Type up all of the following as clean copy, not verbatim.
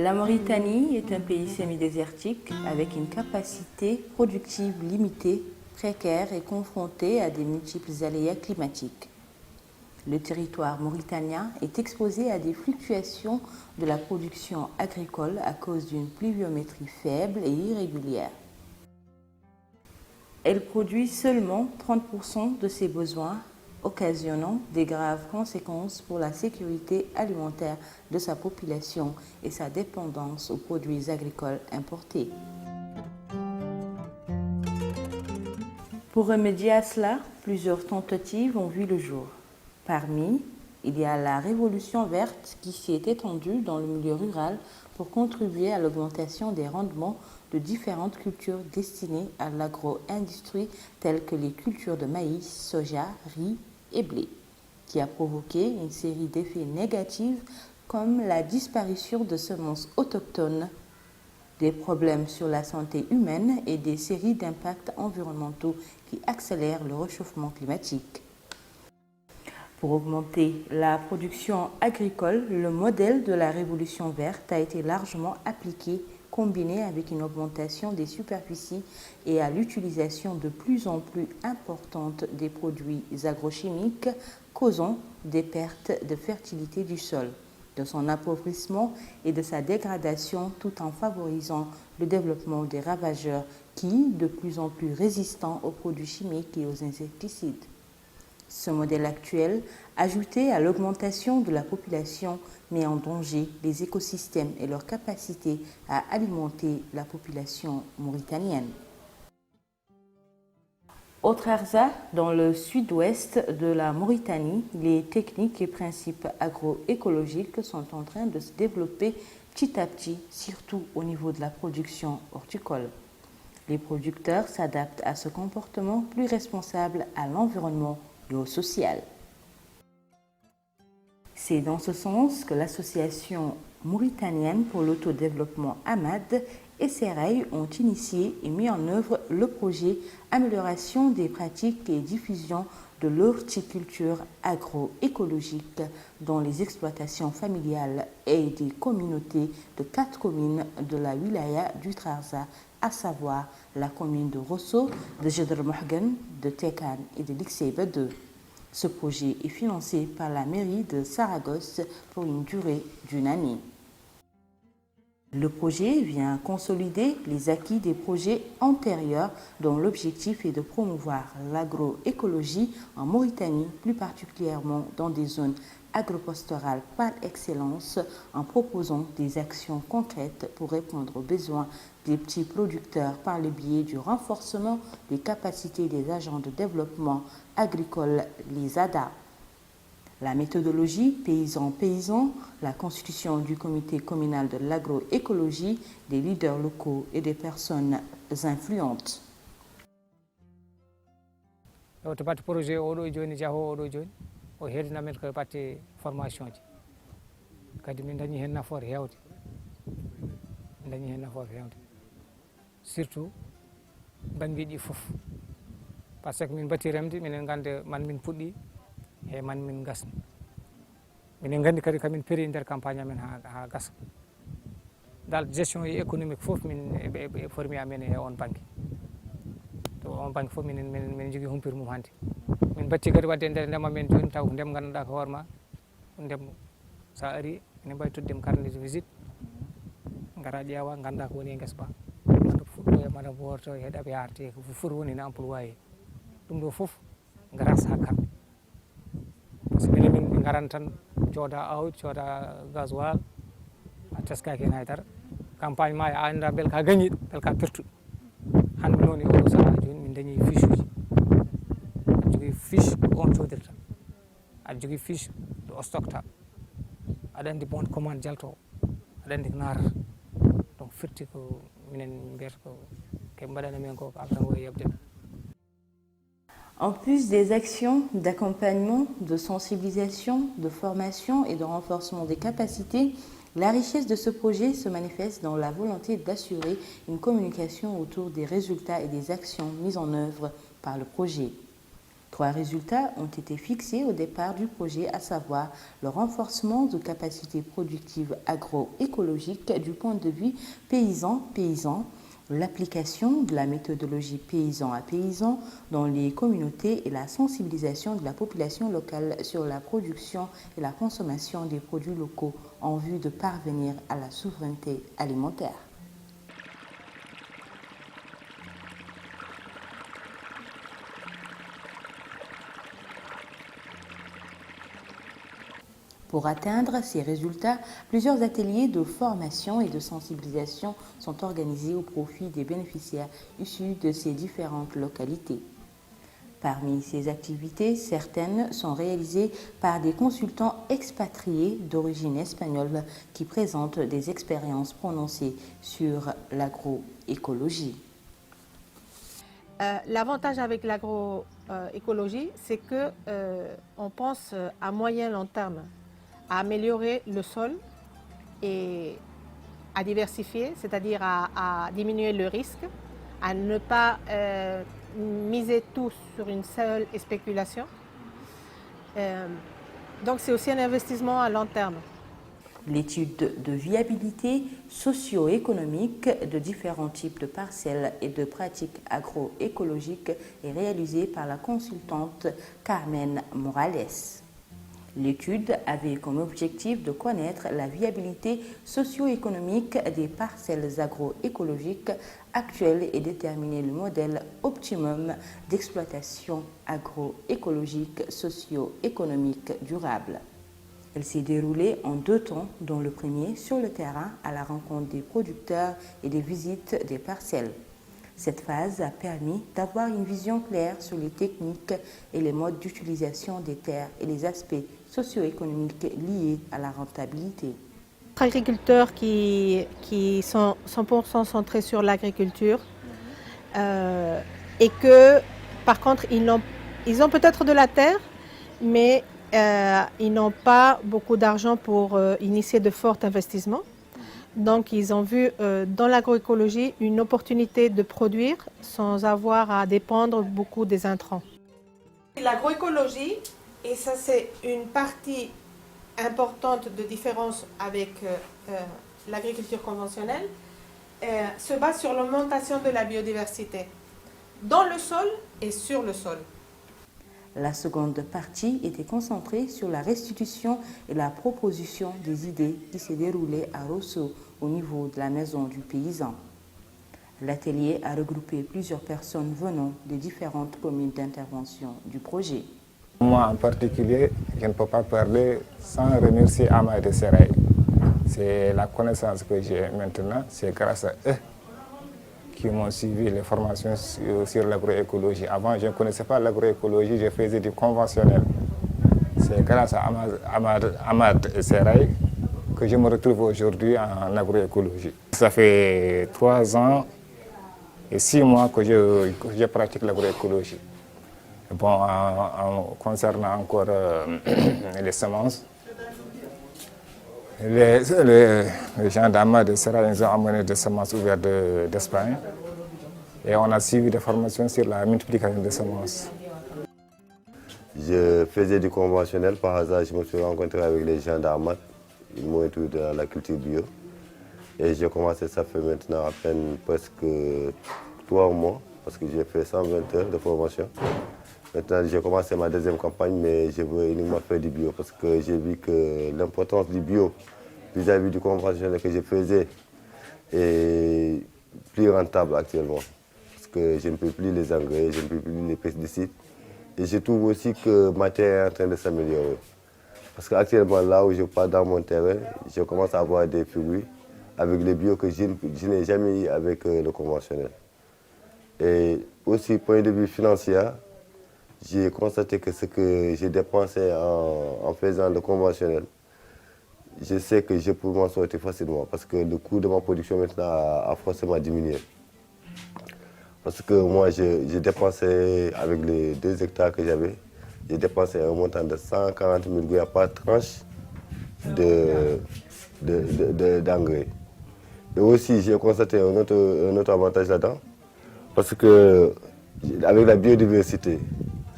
La Mauritanie est un pays semi-désertique avec une capacité productive limitée, précaire et confronté à de multiples aléas climatiques. Le territoire mauritanien est exposé à des fluctuations de la production agricole à cause d'une pluviométrie faible et irrégulière. Elle produit seulement 30% de ses besoins, occasionnant des graves conséquences pour la sécurité alimentaire de sa population et sa dépendance aux produits agricoles importés. Pour remédier à cela, plusieurs tentatives ont vu le jour. Parmi, il y a la révolution verte qui s'est étendue dans le milieu rural pour contribuer à l'augmentation des rendements de différentes cultures destinées à l'agro-industrie telles que les cultures de maïs, soja, riz et blé, qui a provoqué une série d'effets négatifs comme la disparition de semences autochtones, des problèmes sur la santé humaine et des séries d'impacts environnementaux qui accélèrent le réchauffement climatique. Pour augmenter la production agricole, le modèle de la révolution verte a été largement appliqué, combiné avec une augmentation des superficies et à l'utilisation de plus en plus importante des produits agrochimiques, causant des pertes de fertilité du sol, de son appauvrissement et de sa dégradation, tout en favorisant le développement des ravageurs qui, de plus en plus résistants aux produits chimiques et aux insecticides. Ce modèle actuel, ajouté à l'augmentation de la population, met en danger les écosystèmes et leur capacité à alimenter la population mauritanienne. Au Trarza, dans le sud-ouest de la Mauritanie, les techniques et principes agroécologiques sont en train de se développer petit à petit, surtout au niveau de la production horticole. Les producteurs s'adaptent à ce comportement plus responsable à l'environnement et au social. C'est dans ce sens que l'association mauritanienne pour l'autodéveloppement AMAD et SERAI ont initié et mis en œuvre le projet Amélioration des pratiques et diffusion de l'horticulture agroécologique dans les exploitations familiales et des communautés de 4 communes de la wilaya du Trarza, à savoir la commune de Rosso, de Jedr Mohgen, de Tekan et de Lixeba 2. Ce projet est financé par la mairie de Saragosse pour une durée d'1 année. Le projet vient consolider les acquis des projets antérieurs dont l'objectif est de promouvoir l'agroécologie en Mauritanie, plus particulièrement dans des zones agropastorales par excellence, en proposant des actions concrètes pour répondre aux besoins des petits producteurs par le biais du renforcement des capacités des agents de développement agricole, les ADA. La méthodologie paysan-paysan, la constitution du comité communal de l'agroécologie, des leaders locaux et des personnes influentes. projet o heddina men ko batte formation ji kadi min dañi hen nafoore hewde surtout banggue ɗi fof par ce que min batti remde minen ganda man min puɗɗi e man min gasni minen gandi kadi kamin péri nder campagne amen ha gasa dal gestion et économique fof min ɓe formi amen e on banggue to on banggue fof minen jogui humpir mum hannde min batti kadi wadde nder ndema men joni taw ko ndem ganduɗa ko hoorema ko ndem sa ari ene mbawi toddem carnet de visite gara ƴeewa ganda ko woni e guesa ba manda fuɗɗo e manda worto e ɗaɓe yarte ko foti woni ne employé ɗum ɗo foof grâce ha kamɓe par ce que minen min garan tan cooda awdi cooda gasoil a teskaki hen haydara campagne ma a anda beel ka gagniɗo beel ka pertuɗo hande noon e oɗo saaha joni min dañi fiche uji aɗa jogui fiche on codirta aɗa jogui fiche ɗo stockta aɗa andi bon commande jalto aɗa andi ko narata donc firti ko minen mbiyata ko keɓe mbaɗani men ko abdan o yebde. En plus des actions d'accompagnement, de sensibilisation, de formation et de renforcement des capacités, la richesse de ce projet se manifeste dans la volonté d'assurer une communication autour des résultats et des actions mises en œuvre par le projet. 3 résultats ont été fixés au départ du projet, à savoir le renforcement de capacités productives agroécologiques du point de vue paysan-paysan, l'application de la méthodologie paysan à paysan dans les communautés et la sensibilisation de la population locale sur la production et la consommation des produits locaux en vue de parvenir à la souveraineté alimentaire. Pour atteindre ces résultats, plusieurs ateliers de formation et de sensibilisation sont organisés au profit des bénéficiaires issus de ces différentes localités. Parmi ces activités, certaines sont réalisées par des consultants expatriés d'origine espagnole qui présentent des expériences prononcées sur l'agroécologie. L'avantage avec l'agroécologie, c'est que on pense à moyen long terme à améliorer le sol et à diversifier, c'est-à-dire à diminuer le risque, à ne pas miser tout sur une seule spéculation. Donc c'est aussi un investissement à long terme. L'étude de viabilité socio-économique de différents types de parcelles et de pratiques agroécologiques est réalisée par la consultante Carmen Morales. L'étude avait comme objectif de connaître la viabilité socio-économique des parcelles agroécologiques actuelles et déterminer le modèle optimum d'exploitation agroécologique socio-économique durable. Elle s'est déroulée en 2 temps, dont le premier sur le terrain à la rencontre des producteurs et des visites des parcelles. Cette phase a permis d'avoir une vision claire sur les techniques et les modes d'utilisation des terres et les aspects socio-économiques liés à la rentabilité. Agriculteurs qui sont 100% centrés sur l'agriculture et que par contre ils ont peut-être de la terre mais ils n'ont pas beaucoup d'argent pour initier de forts investissements. Donc ils ont vu dans l'agroécologie une opportunité de produire sans avoir à dépendre beaucoup des intrants. L'agroécologie, et ça c'est une partie importante de différence avec l'agriculture conventionnelle, se base sur l'augmentation de la biodiversité dans le sol et sur le sol. La seconde partie était concentrée sur la restitution et la proposition des idées qui s'est déroulée à Rosso au niveau de la maison du paysan. L'atelier a regroupé plusieurs personnes venant des différentes communes d'intervention du projet. Moi en particulier, je ne peux pas parler sans remercier Ahmad de Serail. C'est la connaissance que j'ai maintenant, c'est grâce à eux qui m'ont suivi les formations sur l'agroécologie. Avant, je ne connaissais pas l'agroécologie, je faisais du conventionnel. C'est grâce à Ahmad et Serail que je me retrouve aujourd'hui en agroécologie. Ça fait 3 ans et 6 mois que je pratique l'agroécologie. Bon, en concernant encore les semences, les gens d'Ahmad et Serail nous ont amené des semences ouvertes d'Espagne et on a suivi des formations sur la multiplication des semences. Je faisais du conventionnel, par hasard je me suis rencontré avec les gens d'Ahmad, ils m'ont introduit dans la culture bio et j'ai commencé, ça fait maintenant à peine presque 3 mois parce que j'ai fait 120 heures de formation. Maintenant, j'ai commencé ma deuxième campagne, mais je veux uniquement faire du bio parce que j'ai vu que l'importance du bio vis-à-vis du conventionnel que je faisais est plus rentable actuellement. Parce que je ne peux plus les engrais, je ne peux plus les pesticides. Et je trouve aussi que ma terre est en train de s'améliorer. Parce qu'actuellement, là où je pars dans mon terrain, je commence à avoir des fruits avec le bio que je n'ai jamais eu avec le conventionnel. Et aussi, point de vue financier, j'ai constaté que ce que j'ai dépensé en faisant le conventionnel, je sais que je peux m'en sortir facilement parce que le coût de ma production maintenant a forcément diminué. Parce que moi, j'ai dépensé, avec les 2 hectares que j'avais, j'ai dépensé un montant de 140 000 gouyas par tranche d'engrais. Et aussi, j'ai constaté un autre avantage là-dedans, parce que avec la biodiversité,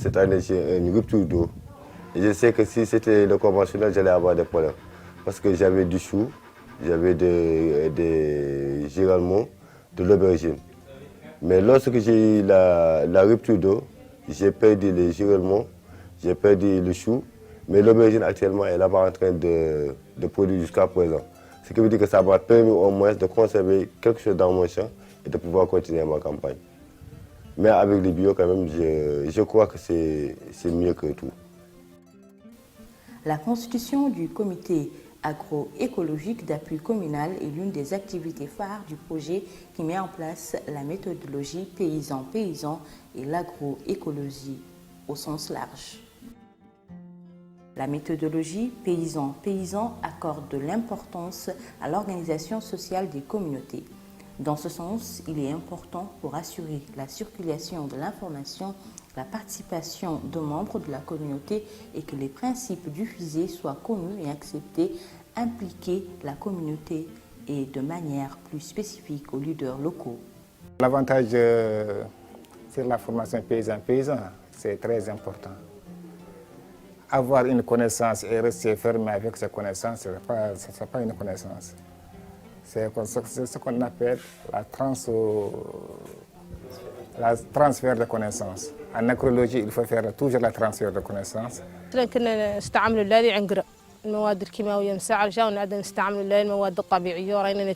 cette année j'ai une rupture d'eau. Et je sais que si c'était le conventionnel, j'allais avoir des problèmes. Parce que j'avais du chou, j'avais des girolmos, de l'aubergine. Mais lorsque j'ai eu la rupture d'eau, j'ai perdu les girolmos, j'ai perdu le chou, mais l'aubergine actuellement est là-bas en train de produire jusqu'à présent. Ce qui veut dire que ça m'a permis au moins de conserver quelque chose dans mon champ et de pouvoir continuer ma campagne. Mais avec les bio, quand même, je crois que c'est mieux que tout. La constitution du comité agroécologique d'appui communal est l'une des activités phares du projet qui met en place la méthodologie paysan-paysan et l'agroécologie au sens large. La méthodologie paysan-paysan accorde de l'importance à l'organisation sociale des communautés. Dans ce sens, il est important pour assurer la circulation de l'information, la participation de membres de la communauté et que les principes diffusés soient connus et acceptés, impliquer la communauté et de manière plus spécifique aux leaders locaux. L'avantage sur la formation paysan-paysan, c'est très important. Avoir une connaissance et rester fermé avec ses connaissances, ce n'est pas une connaissance. C'est ce qu'on appelle la transfert de connaissances. En agroécologie, il faut faire toujours la transfert de connaissances. كنا نستعمل اللالي عنقرة المواد الكيماوية مساعة رجعوا نعد نستعمل اللالي المواد الطبيعية ورأينا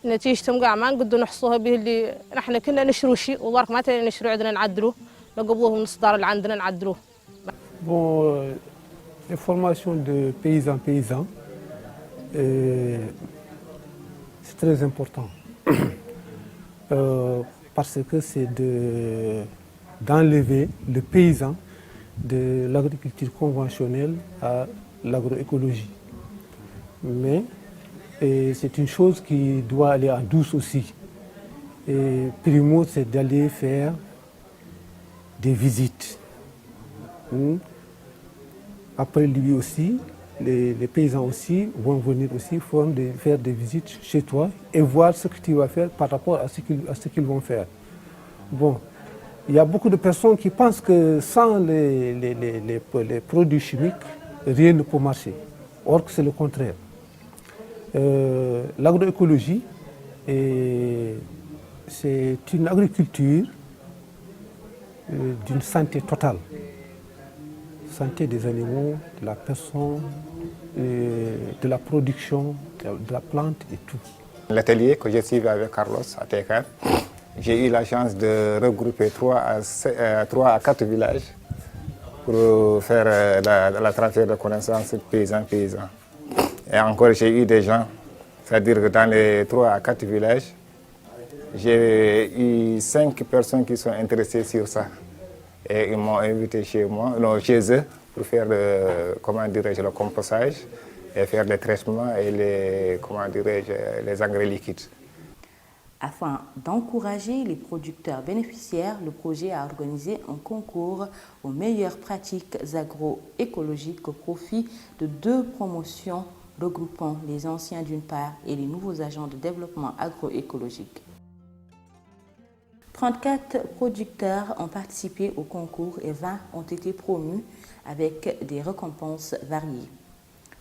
نتيجتهم قاع ما نقدروا نحصوها به اللي نحن كنا نشرو شيء وبرك ما تاني نشرو عندنا نعدلوه نقبضوه من الصدار اللي عندنا نعدلوه. Bon, les formations de paysans, c'est très important parce que c'est d'enlever le paysan de l'agriculture conventionnelle à l'agroécologie. Mais c'est une chose qui doit aller en douce aussi. Et primo, c'est d'aller faire des visites. Après lui aussi, les paysans aussi vont venir aussi faire des visites chez toi et voir ce que tu vas faire par rapport à ce qu'ils vont faire. Bon, il y a beaucoup de personnes qui pensent que sans les produits chimiques, rien ne peut marcher. Or que c'est le contraire. L'agroécologie, c'est une agriculture d'une santé totale. Santé des animaux, de la personne, de la production, de la plante et tout. L'atelier que j'ai suivi avec Carlos à Tekar, j'ai eu la chance de regrouper 3 à 4 villages pour faire la transfert de connaissances paysan-paysan. Et encore, j'ai eu des gens, c'est-à-dire que dans les 3 à 4 villages, j'ai eu 5 personnes qui sont intéressées sur ça. Et ils m'ont invité chez eux, pour faire le compostage et faire les traitements et les engrais liquides. Afin d'encourager les producteurs bénéficiaires, le projet a organisé un concours aux meilleures pratiques agroécologiques au profit de 2 promotions regroupant les anciens d'une part et les nouveaux agents de développement agroécologique. 34 producteurs ont participé au concours et 20 ont été promus avec des récompenses variées.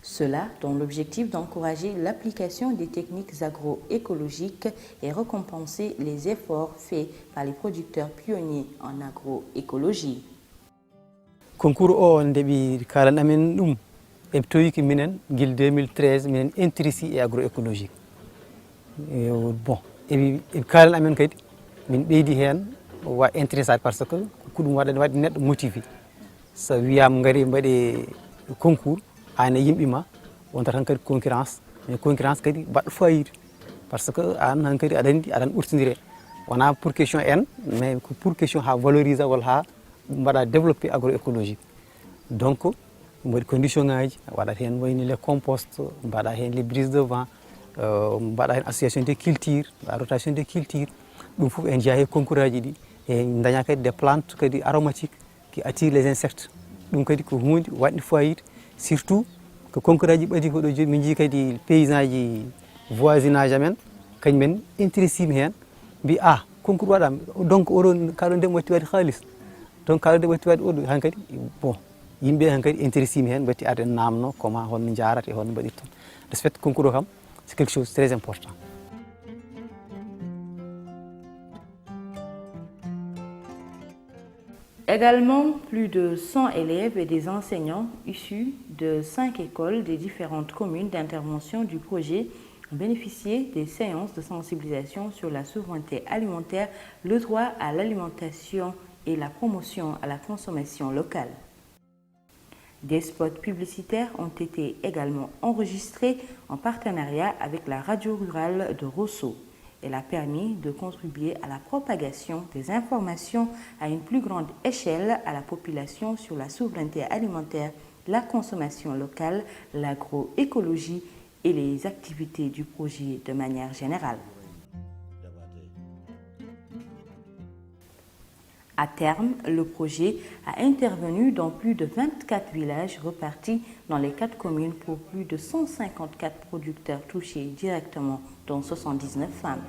Cela dans l'objectif d'encourager l'application des techniques agroécologiques et récompenser les efforts faits par les producteurs pionniers en agroécologie. Concours o ndeɓi kalan amen ɗum eɓe toyiki minen gil 2013 minen intéressé e agroécologique. Bon eɓe kalan amen kadi min ɓeydi hen wa intéressé parce que ko ɗum waɗi neɗɗo motivé so wiyama gari mbaɗe concours an e yimɓe ma wonta tan kadi concurrence mais concurrence kadi baɗɗo fayida par ce que an han kadi aɗa andi aɗan ɓurtodire wona pour question en mais pour question ha valorise walla ha mbaɗa développé agroécologique donc mbaɗi condition ngaji waɗat hen wayni les compost mbaɗa hen les brises de vent mbaɗa hen association des cultures la rotation des cultures ɗum fof en jeeya e concours aji ɗi e daña kadi des plantes kadi aromatiques qui attirent les insectes ɗum kadi ko hunde waɗi fayida surtout ko concours aji ɓadi ko ɗo joni min jii kadi paysan ji voisinage amen kañumen intéressima hen mbi concours waɗama donc oɗon kaɗo ndem watti waɗi haalis donc kalde watti waɗi oɗo hankadi bon yimɓe hankadi intéressimi hen watti arde namno comment holno jarata e holno mbaɗirton de ce fait concours o kam c'est quelque chose de très important. Également, plus de 100 élèves et des enseignants issus de 5 écoles des différentes communes d'intervention du projet ont bénéficié des séances de sensibilisation sur la souveraineté alimentaire, le droit à l'alimentation et la promotion à la consommation locale. Des spots publicitaires ont été également enregistrés en partenariat avec la radio rurale de Rosso. Elle a permis de contribuer à la propagation des informations à une plus grande échelle à la population sur la souveraineté alimentaire, la consommation locale, l'agroécologie et les activités du projet de manière générale. À terme, le projet a intervenu dans plus de 24 villages repartis dans les 4 communes pour plus de 154 producteurs touchés directement, dont 79 femmes.